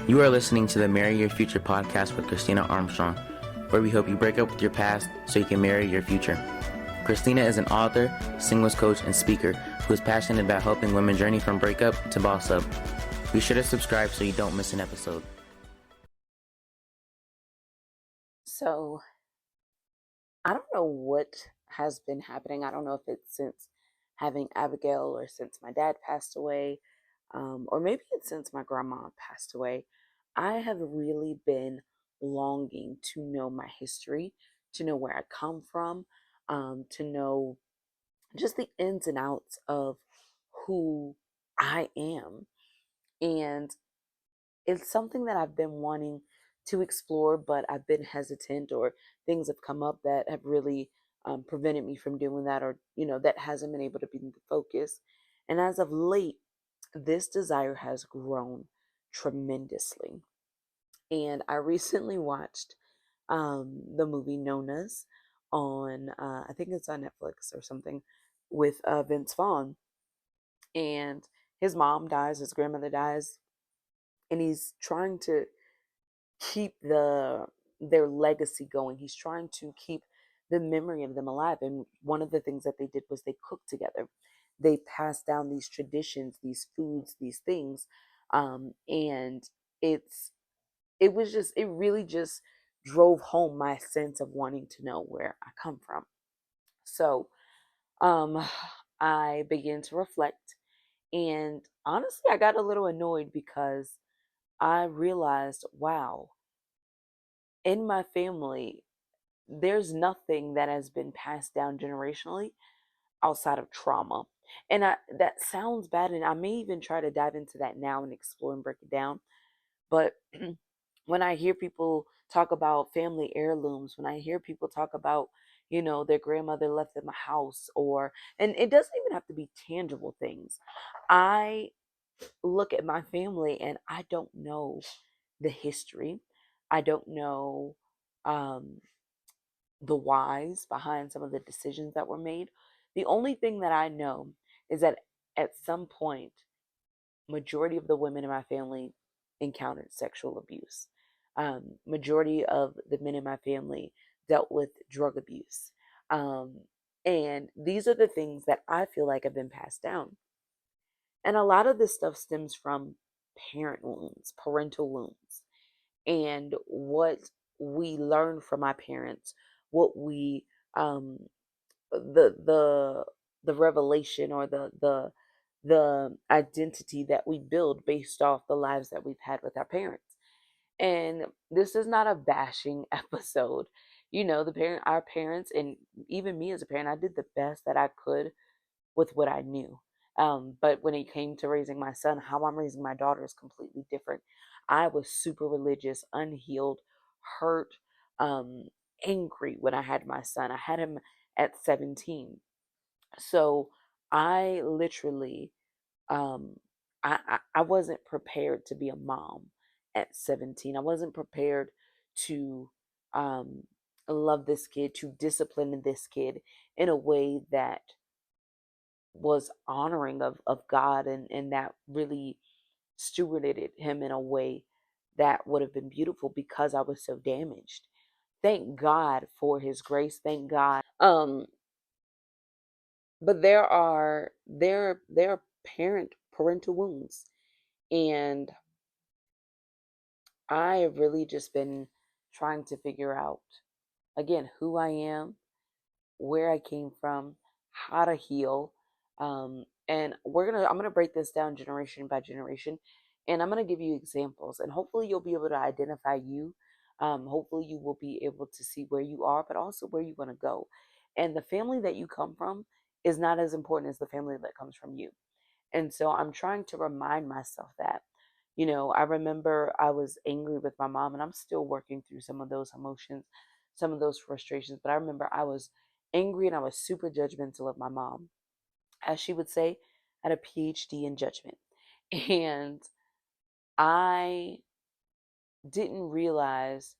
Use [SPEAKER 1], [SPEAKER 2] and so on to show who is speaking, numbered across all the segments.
[SPEAKER 1] You are listening to the Marry Your Future podcast with Christina Armstrong, where we hope you break up with your past so you can marry your future. Christina is an author, singles coach, and speaker who is passionate about helping women journey from breakup to boss up. Be sure to subscribe so you don't miss an episode.
[SPEAKER 2] So I don't know what has been happening. I don't know if it's since having Abigail or since my dad passed away, or maybe it's since my grandma passed away. I have really been longing to know my history, to know where I come from, to know just the ins and outs of who I am. And it's something that I've been wanting to explore, but I've been hesitant, or things have come up that have really prevented me from doing that, or that hasn't been able to be the focus. And as of late, this desire has grown tremendously. And I recently watched the movie Nona's on, I think it's on Netflix or something, with Vince Vaughn. And his mom dies, his grandmother dies, and he's trying to keep their legacy going. He's trying to keep the memory of them alive. And one of the things that they did was they cooked together. They passed down these traditions, these foods, these things, and it's it really just drove home my sense of wanting to know where I come from. So um, I began to reflect, and honestly, I got a little annoyed because I realized, wow, in my family, there's nothing that has been passed down generationally outside of trauma. And that sounds bad, and I may even try to dive into that now and explore and break it down. But when I hear people talk about family heirlooms, when I hear people talk about, their grandmother left them a house, and it doesn't even have to be tangible things. I look at my family and I don't know the history. I don't know um, the whys behind some of the decisions that were made. The only thing that I know is that at some point, majority of the women in my family encountered sexual abuse. Majority of the men in my family dealt with drug abuse. Um, and these are the things that I feel like have been passed down. And a lot of this stuff stems from parental wounds, and what we learn from our parents, what we um the the revelation, or the identity that we build based off the lives that we've had with our parents. And this is not a bashing episode. Our parents, and even me as a parent, I did the best that I could with what I knew. But when it came to raising my son, how I'm raising my daughter is completely different. I was super religious, unhealed, hurt, um, angry when I had my son. I had him at 17. So I literally, um, I wasn't prepared to be a mom at 17. I wasn't prepared to um, love this kid, to discipline this kid in a way that was honoring of God, and that really stewarded him in a way that would have been beautiful, because I was so damaged. Thank God for his grace. Thank God. But there are parental wounds, and I have really just been trying to figure out, again, who I am, where I came from, how to heal. And I'm gonna break this down generation by generation, and I'm gonna give you examples, and hopefully you'll be able to identify you. Hopefully you will be able to see where you are, but also where you want to go. And the family that you come from is not as important as the family that comes from you. And so I'm trying to remind myself that. I remember I was angry with my mom, and I'm still working through some of those emotions, some of those frustrations. But I remember I was angry, and I was super judgmental of my mom. As she would say, I had a PhD in judgment. And I didn't realize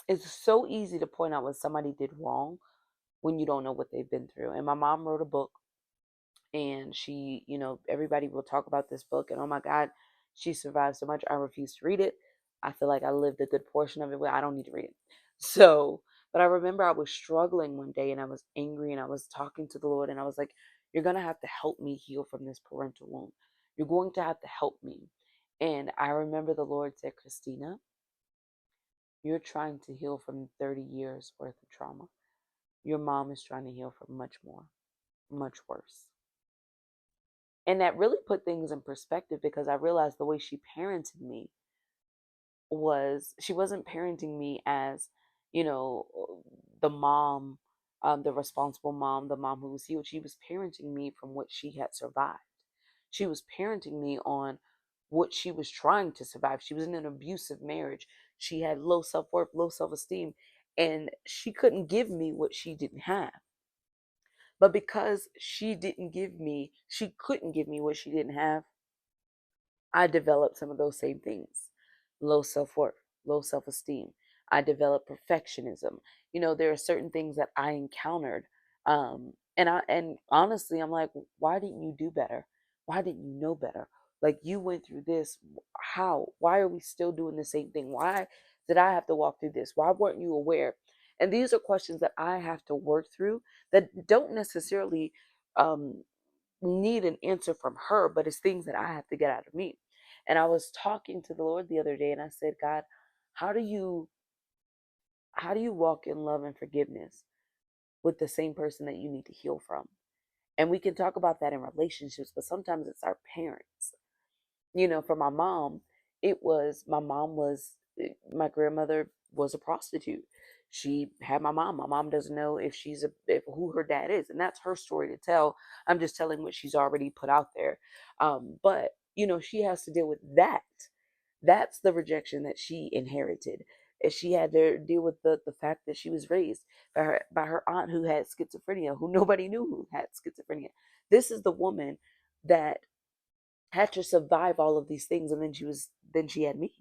[SPEAKER 2] it's so easy to point out what somebody did wrong when you don't know what they've been through. And my mom wrote a book, and she, everybody will talk about this book, and oh my God, She survived so much. I refuse to read it. I feel like I lived a good portion of it, but I don't need to read it. So, but I remember I was struggling one day and I was angry and I was talking to the Lord and I was like, you're going to have to help me heal from this parental wound. You're going to have to help me. And I remember the Lord said, Christina, you're trying to heal from 30 years worth of trauma. Your mom is trying to heal from much more, much worse. And that really put things in perspective because I realized the way she parented me was she wasn't parenting me as, you know, the mom, the responsible mom, the mom who was healed. She was parenting me from what she had survived. She was parenting me on what she was trying to survive. She was in an abusive marriage. She had low self worth, low self esteem, and she couldn't give me what she didn't have. But because she couldn't give me what she didn't have, I developed some of those same things: low self worth, low self esteem. I developed perfectionism. There are certain things that I encountered. And honestly, I'm like, why didn't you do better? Why didn't you know better? Like, you went through this. How? Why are we still doing the same thing? Why did I have to walk through this? Why weren't you aware? And these are questions that I have to work through that don't necessarily um, need an answer from her, but it's things that I have to get out of me. And I was talking to the Lord the other day and I said, God, how do you how do you walk in love and forgiveness with the same person that you need to heal from? And we can talk about that in relationships, but sometimes it's our parents. For my mom was my grandmother was a prostitute. She had my mom. My mom doesn't know if who her dad is, and that's her story to tell. I'm just telling what she's already put out there. But she has to deal with that. That's the rejection that she inherited. And she had to deal with the fact that she was raised by her aunt who had schizophrenia, who nobody knew who had schizophrenia. This is the woman that had to survive all of these things, and then she had me.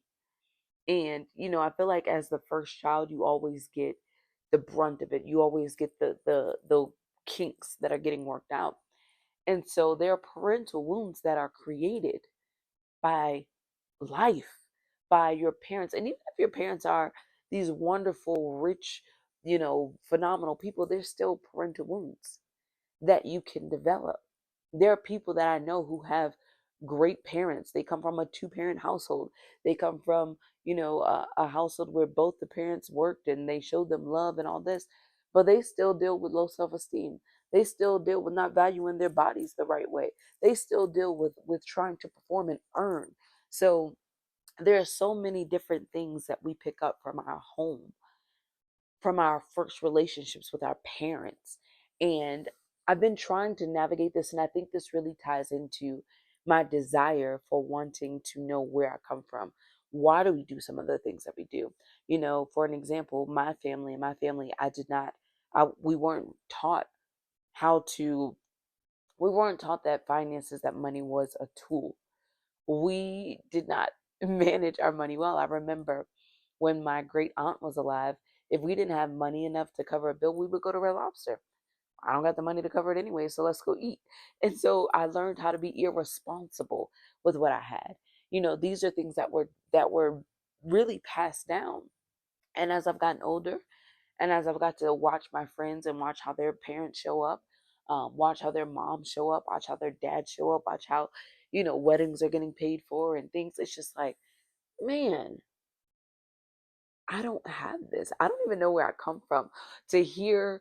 [SPEAKER 2] And I feel like as the first child, you always get the brunt of it. You always get the kinks that are getting worked out. And so there are parental wounds that are created by life, by your parents. And even if your parents are these wonderful, rich, phenomenal people, there's still parental wounds that you can develop. There are people that I know who have great parents. They come from a two-parent household. They come from, a household where both the parents worked and they showed them love and all this, but they still deal with low self-esteem. They still deal with not valuing their bodies the right way. They still deal with trying to perform and earn. So there are so many different things that we pick up from our home, from our first relationships with our parents. And I've been trying to navigate this, and I think this really ties into my desire for wanting to know where I come from. Why do we do some of the things that we do? For an example, my family, we weren't taught how to, we weren't taught that finances, that money was a tool. We did not manage our money well. I remember when my great aunt was alive, if we didn't have money enough to cover a bill, we would go to Red Lobster. I don't got the money to cover it anyway, so let's go eat. And so I learned how to be irresponsible with what I had. These are things that were really passed down. And as I've gotten older, and as I've got to watch my friends and watch how their parents show up, watch how their moms show up, watch how their dads show up, watch how, weddings are getting paid for and things, it's just like, man, I don't have this. I don't even know where I come from to hear,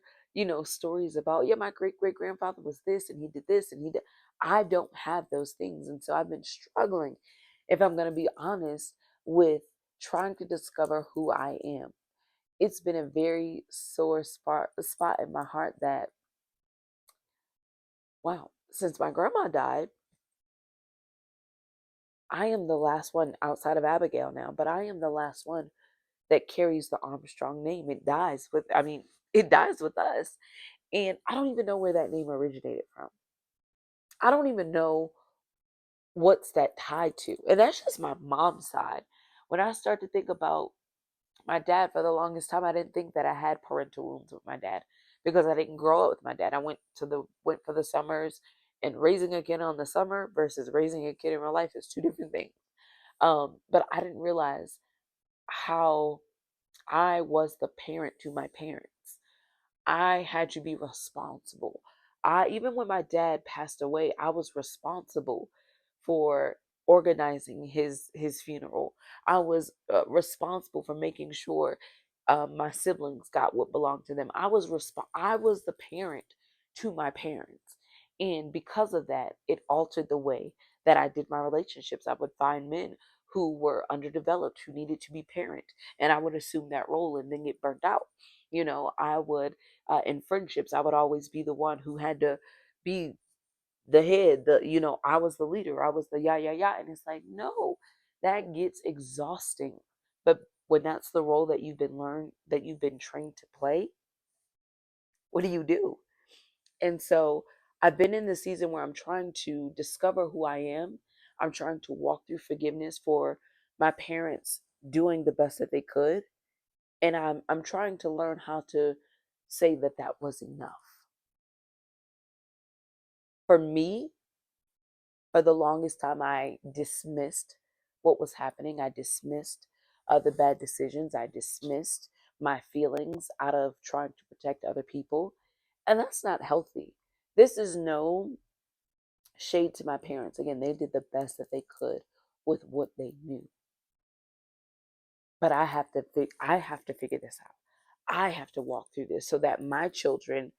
[SPEAKER 2] stories about, yeah, my great great grandfather was this and he did this and he did. I don't have those things. And so I've been struggling, if I'm going to be honest, with trying to discover who I am. It's been a very sore spot in my heart that, wow, since my grandma died, I am the last one outside of Abigail now, but I am the last one that carries the Armstrong name. It dies with us. And I don't even know where that name originated from. I don't even know what's that tied to. And that's just my mom's side. When I start to think about my dad, for the longest time, I didn't think that I had parental wounds with my dad because I didn't grow up with my dad. I went for the summers, and raising a kid on the summer versus raising a kid in real life is two different things. But I didn't realize how I was the parent to my parents. I had to be responsible. I even when my dad passed away, I was responsible for organizing his funeral. I was responsible for making sure my siblings got what belonged to them. I was the parent to my parents. And because of that, it altered the way that I did my relationships. I would find men who were underdeveloped, who needed to be parent, and I would assume that role and then get burnt out. I would in friendships, I would always be the one who had to be the head, I was the leader, I was the yeah, yeah, yeah. And it's like, no, that gets exhausting. But when that's the role that you've been trained to play, what do you do? And so I've been in the season where I'm trying to discover who I am. I'm trying to walk through forgiveness for my parents doing the best that they could. And I'm trying to learn how to say that that was enough. For me, for the longest time, I dismissed what was happening. I dismissed the bad decisions. I dismissed my feelings out of trying to protect other people. And that's not healthy. This is no shade to my parents. Again, they did the best that they could with what they knew. But I have to figure this out. I have to walk through this so that my children,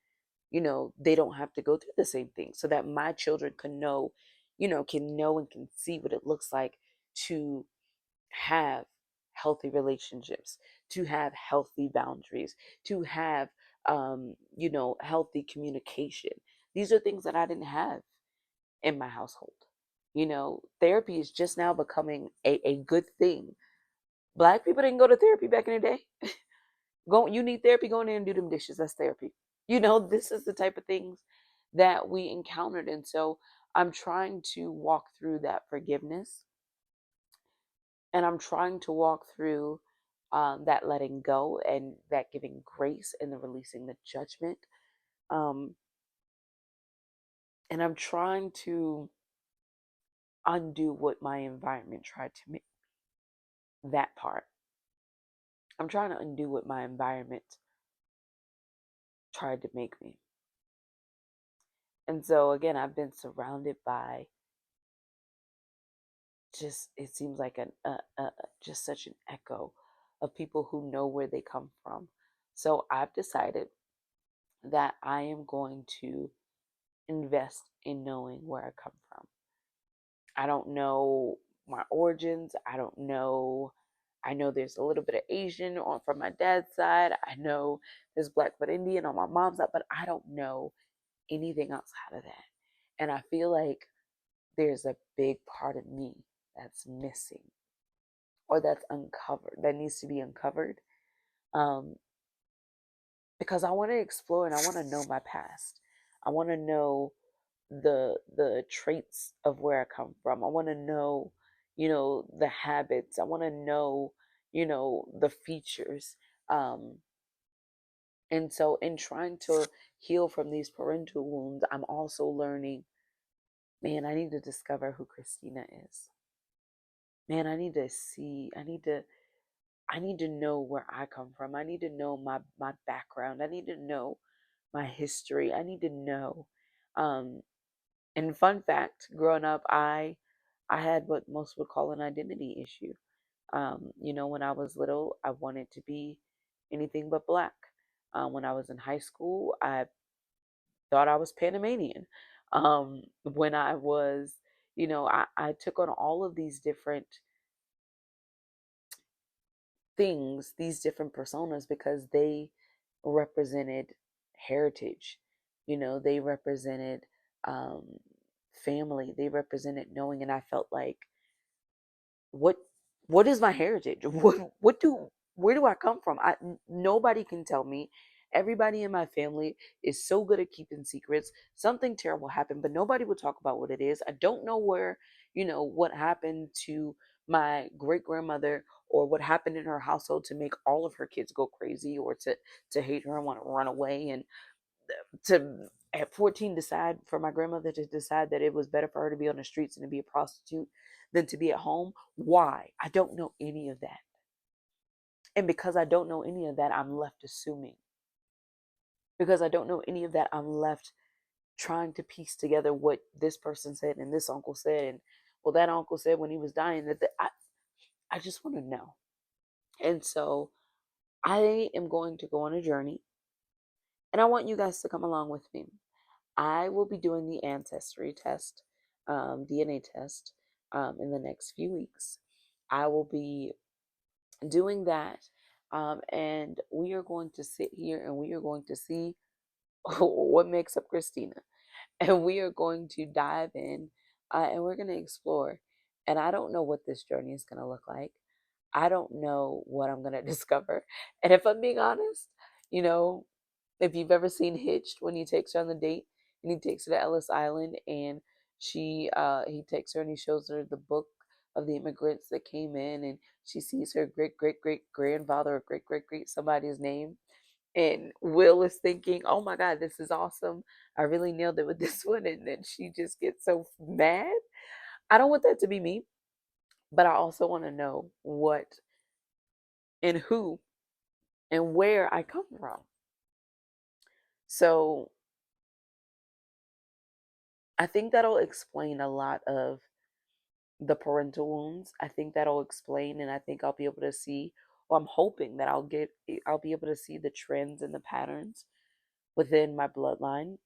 [SPEAKER 2] they don't have to go through the same thing, so that my children can know and can see what it looks like to have healthy relationships, to have healthy boundaries, to have healthy communication. These are things that I didn't have in my household. Therapy is just now becoming a good thing. Black people didn't go to therapy back in the day. You need therapy, go in there and do them dishes. That's therapy. This is the type of things that we encountered. And so I'm trying to walk through that forgiveness, and I'm trying to walk through that letting go and that giving grace and the releasing the judgment. Um, and I'm trying to undo what my environment tried to make. That part. I'm trying to undo what my environment tried to make me. And so again, I've been surrounded by just, it seems like just such an echo of people who know where they come from. So I've decided that I am going to invest in knowing where I come from. I don't know my origins. I know there's a little bit of Asian on from my dad's side. I know there's Black but Indian on my mom's side, but I don't know anything outside of that. And I feel like there's a big part of me that's missing, or that's uncovered, that needs to be uncovered. Um, because I want to explore and I want to know my past. I want to know the traits of where I come from. I want to know, the habits. I want to know, the features. Um, and so in trying to heal from these parental wounds, I'm also learning, man, I need to discover who Christina is. Man, I need to know where I come from. I need to know my background. I need to know my history. I need to know. Um, and fun fact, growing up, I had what most would call an identity issue. When I was little, I wanted to be anything but black. When I was in high school, I thought I was Panamanian. When I was, I took on all of these different things, these different personas, because they represented heritage. They represented um, family. They represented knowing, and I felt like, what what is my heritage? Where do I come from? Nobody can tell me. Everybody in my family is so good at keeping secrets. Something terrible happened, but nobody would talk about what it is. I don't know where, what happened to my great grandmother, or what happened in her household to make all of her kids go crazy, or to hate her and want to run away, and to at 14 decide for my grandmother to decide that it was better for her to be on the streets and to be a prostitute than to be at home. Why? I don't know any of that. And because I don't know any of that, I'm left assuming. Because I don't know any of that, I'm left trying to piece together what this person said and this uncle said. And well, that uncle said when he was dying that I just want to know. And so I am going to go on a journey, and I want you guys to come along with me. I will be doing the ancestry test, DNA test, in the next few weeks. I will be doing that, and we are going to sit here and we are going to see what makes up Christina. And we are going to dive in, and we're going to explore. And I don't know what this journey is going to look like. I don't know what I'm going to discover. And if I'm being honest, you know, if you've ever seen Hitched, when he takes her on the date and he takes her to Ellis Island, and he takes her and he shows her the book of the immigrants that came in, and she sees her great great great grandfather or great great great somebody's name, and Will is thinking, oh my God, this is awesome. I really nailed it with this one. And then she just gets so mad. I don't want that to be me, but I also want to know what and who and where I come from. So I think that'll explain a lot of the parental wounds. I think that'll explain, and I think I'll be able to see, well, I'm hoping that I'll be able to see the trends and the patterns within my bloodline.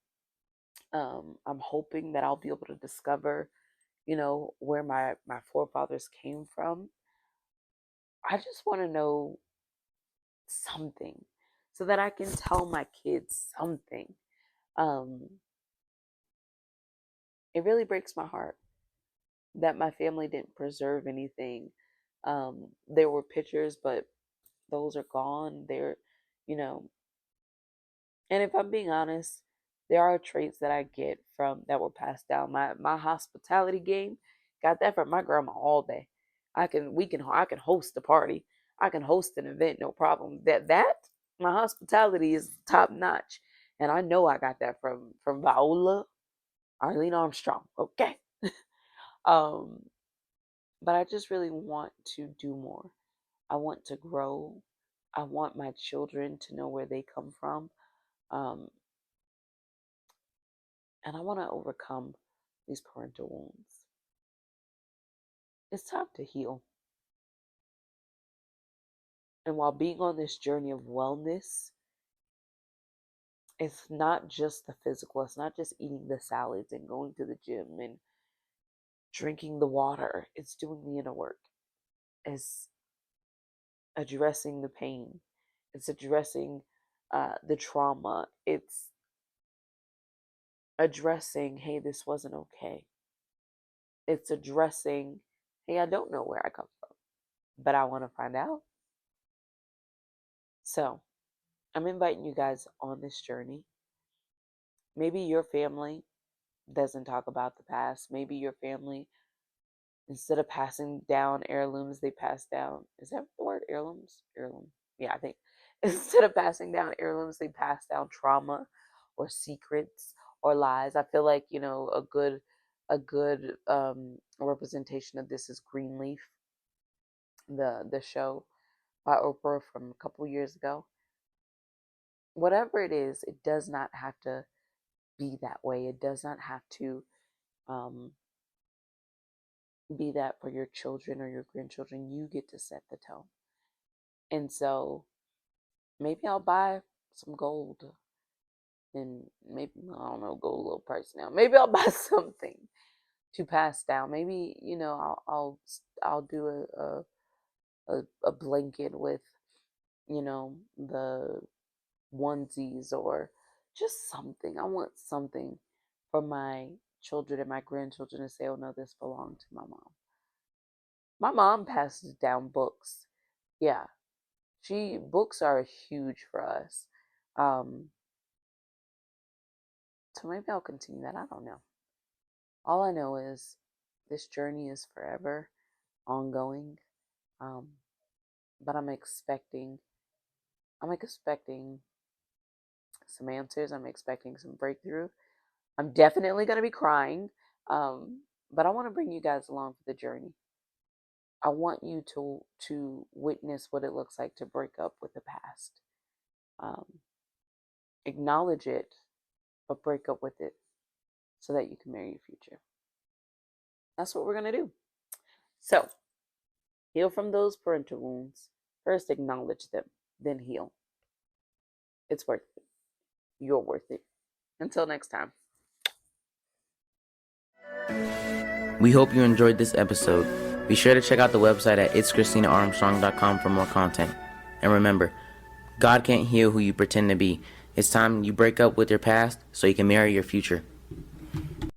[SPEAKER 2] I'm hoping that I'll be able to discover, where my forefathers came from. I just want to know something so that I can tell my kids something. Um, it really breaks my heart that my family didn't preserve anything. There were pictures, but those are gone. You know, and if I'm being honest, there are traits that I get from that were passed down. My hospitality game, got that from my grandma all day. I can host a party. I can host an event, no problem. That my hospitality is top notch. And I know I got that from Viola, Arlene Armstrong. Okay. um, but I just really want to do more. I want to grow. I want my children to know where they come from. Um, and I want to overcome these parental wounds. It's time to heal. And while being on this journey of wellness, it's not just the physical, it's not just eating the salads and going to the gym and drinking the water. It's doing the inner work. It's addressing the pain. It's addressing the trauma. It's addressing, hey, this wasn't okay. It's addressing, hey, I don't know where I come from, but I want to find out. So I'm inviting you guys on this journey. Maybe your family doesn't talk about the past. Maybe your family, instead of passing down heirlooms, they pass down, is that the word, heirlooms? Heirloom. Yeah, I think. Instead of passing down heirlooms, they pass down trauma or secrets or lies. I feel like, a good representation of this is Greenleaf, the show by Oprah from a couple years ago. Whatever it is, it does not have to be that way. It does not have to um, be that for your children or your grandchildren. You get to set the tone. And so maybe I'll buy some gold, and maybe, I don't know, gold a little price now. Maybe I'll buy something to pass down. Maybe, I'll do a blanket with, the onesies or just something. I want something for my children and my grandchildren to say, oh no, this belonged to my mom. My mom passes down books. Yeah, books are huge for us. Um, so maybe I'll continue that. I don't know. All I know is this journey is forever ongoing. Um, but I'm expecting some answers. I'm expecting some breakthrough. I'm definitely going to be crying. But I want to bring you guys along for the journey. I want you to witness what it looks like to break up with the past. Acknowledge it, but break up with it so that you can marry your future. That's what we're going to do. So, heal from those parental wounds. First, acknowledge them, then heal. It's worth it. You're worth it. Until next time.
[SPEAKER 1] We hope you enjoyed this episode. Be sure to check out the website at itschristinaarmstrong.com for more content. And remember, God can't heal who you pretend to be. It's time you break up with your past so you can marry your future.